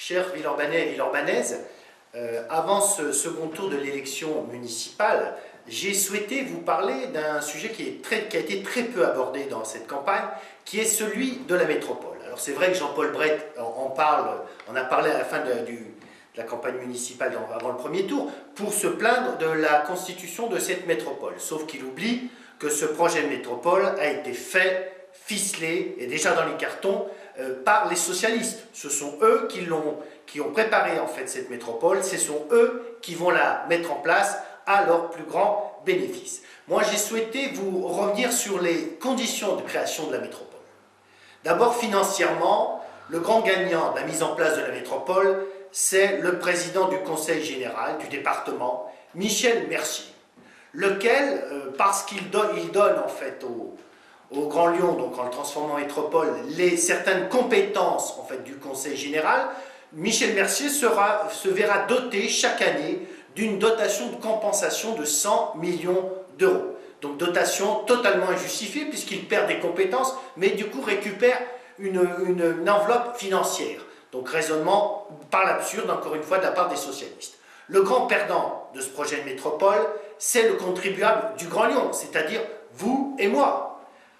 Chers Villeurbanais et Villeurbanaises, avant ce second tour de l'élection municipale, j'ai souhaité vous parler d'un sujet qui a été très peu abordé dans cette campagne, qui est celui de la métropole. Alors c'est vrai que Jean-Paul Brett en a parlé à la fin de la campagne municipale avant le premier tour, pour se plaindre de la constitution de cette métropole. Sauf qu'il oublie que ce projet de métropole a été fait, ficelé, et déjà dans les cartons, par les socialistes. Ce sont eux qui ont préparé en fait cette métropole, ce sont eux qui vont la mettre en place à leur plus grand bénéfice. Moi j'ai souhaité vous revenir sur les conditions de création de la métropole. D'abord financièrement, le grand gagnant de la mise en place de la métropole, c'est le président du conseil général du département, Michel Mercier, lequel, parce qu'il donne en fait au Grand Lyon, donc en le transformant en métropole, certaines compétences en fait, du conseil général, Michel Mercier se verra doté chaque année d'une dotation de compensation de 100 millions d'euros. Donc dotation totalement injustifiée puisqu'il perd des compétences, mais du coup récupère une enveloppe financière. Donc raisonnement par l'absurde, encore une fois, de la part des socialistes. Le grand perdant de ce projet de métropole, c'est le contribuable du Grand Lyon, c'est-à-dire vous et moi.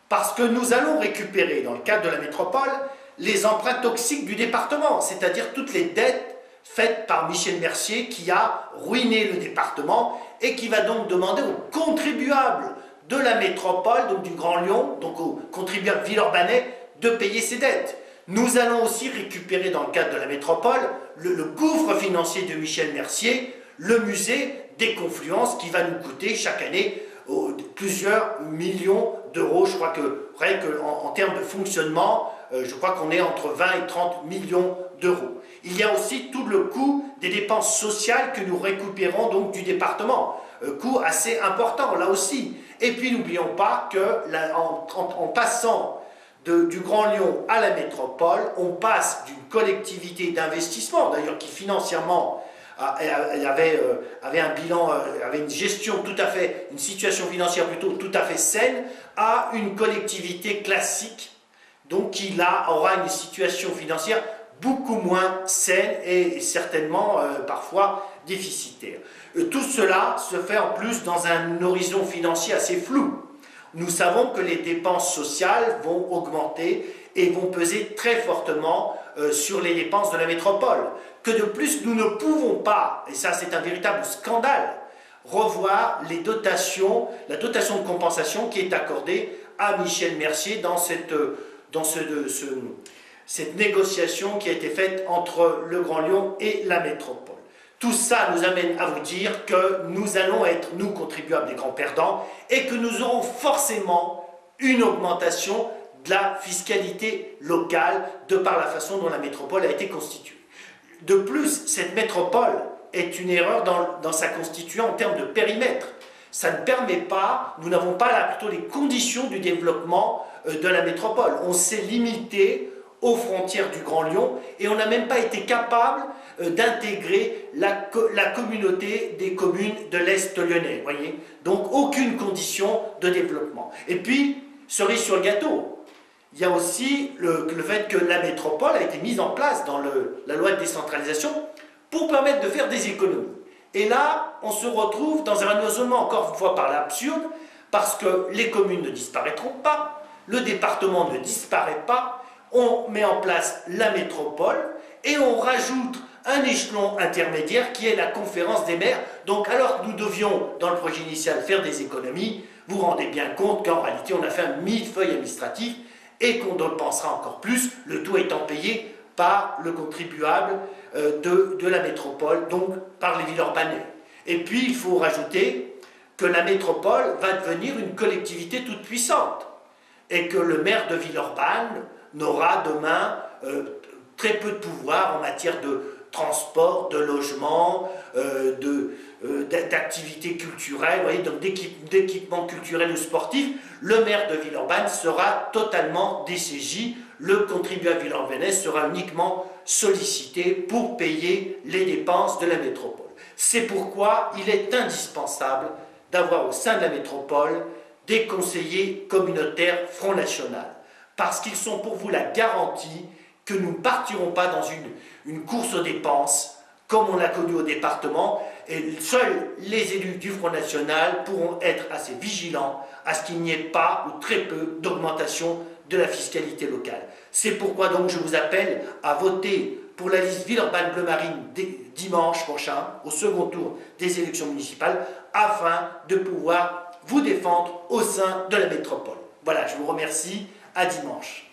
Parce que nous allons récupérer, dans le cadre de la métropole, les emprunts toxiques du département, c'est-à-dire toutes les dettes faites par Michel Mercier qui a ruiné le département et qui va donc demander aux contribuables de la métropole, donc du Grand Lyon, donc aux contribuables villeurbanais, de payer ses dettes. Nous allons aussi récupérer dans le cadre de la métropole le gouffre financier de Michel Mercier, le musée des Confluences qui va nous coûter chaque année plusieurs millions d'euros. Je crois que rien qu'en termes de fonctionnement, je crois qu'on est entre 20 et 30 millions d'euros. Il y a aussi tout le coût des dépenses sociales que nous récupérons donc du département, coût assez important là aussi. Et puis n'oublions pas qu'en passant du Grand Lyon à la métropole, on passe d'une collectivité d'investissement, d'ailleurs qui financièrement avait un bilan, avait une gestion tout à fait, une situation financière plutôt tout à fait saine, à une collectivité classique, donc qui là aura une situation financière beaucoup moins saine et certainement parfois déficitaire. Tout cela se fait en plus dans un horizon financier assez flou. Nous savons que les dépenses sociales vont augmenter et vont peser très fortement sur les dépenses de la métropole. Que de plus, nous ne pouvons pas, et ça c'est un véritable scandale, revoir les dotations, la dotation de compensation qui est accordée à Michel Mercier dans cette négociation qui a été faite entre le Grand Lyon et la métropole. Tout ça nous amène à vous dire que nous allons être, nous, contribuables des grands perdants, et que nous aurons forcément une augmentation de la fiscalité locale de par la façon dont la métropole a été constituée. De plus, cette métropole est une erreur dans sa constitution en termes de périmètre. Ça ne permet pas, nous n'avons pas là plutôt les conditions du développement de la métropole. On s'est limité aux frontières du Grand Lyon et on n'a même pas été capable d'intégrer la communauté des communes de l'Est lyonnais, voyez. Donc aucune condition de développement. Et puis, cerise sur le gâteau, il y a aussi le fait que la métropole a été mise en place dans la loi de décentralisation pour permettre de faire des économies. Et là, on se retrouve dans un raisonnement encore une fois par l'absurde, parce que les communes ne disparaîtront pas, le département ne disparaît pas, on met en place la métropole et on rajoute un échelon intermédiaire qui est la conférence des maires. Donc alors que nous devions, dans le projet initial, faire des économies, vous vous rendez bien compte qu'en réalité on a fait un millefeuille administratif et qu'on dépensera encore plus, le tout étant payé par le contribuable de la métropole, donc par les Villeurbanais. Et puis il faut rajouter que la métropole va devenir une collectivité toute puissante et que le maire de Villeurbanne n'aura demain très peu de pouvoir en matière de transport, de logement, d'activités culturelles, vous voyez, donc d'équipements culturels ou sportifs. Le maire de Villeurbanne sera totalement dessaisi, le contribuable villeurbanais sera uniquement sollicité pour payer les dépenses de la métropole. C'est pourquoi il est indispensable d'avoir au sein de la métropole des conseillers communautaires Front National, parce qu'ils sont pour vous la garantie que nous ne partirons pas dans une course aux dépenses comme on l'a connu au département, et seuls les élus du Front National pourront être assez vigilants à ce qu'il n'y ait pas ou très peu d'augmentation de la fiscalité locale. C'est pourquoi donc je vous appelle à voter pour la liste Villeurbanne Bleu Marine dimanche prochain, au second tour des élections municipales, afin de pouvoir vous défendre au sein de la métropole. Voilà, je vous remercie, à dimanche.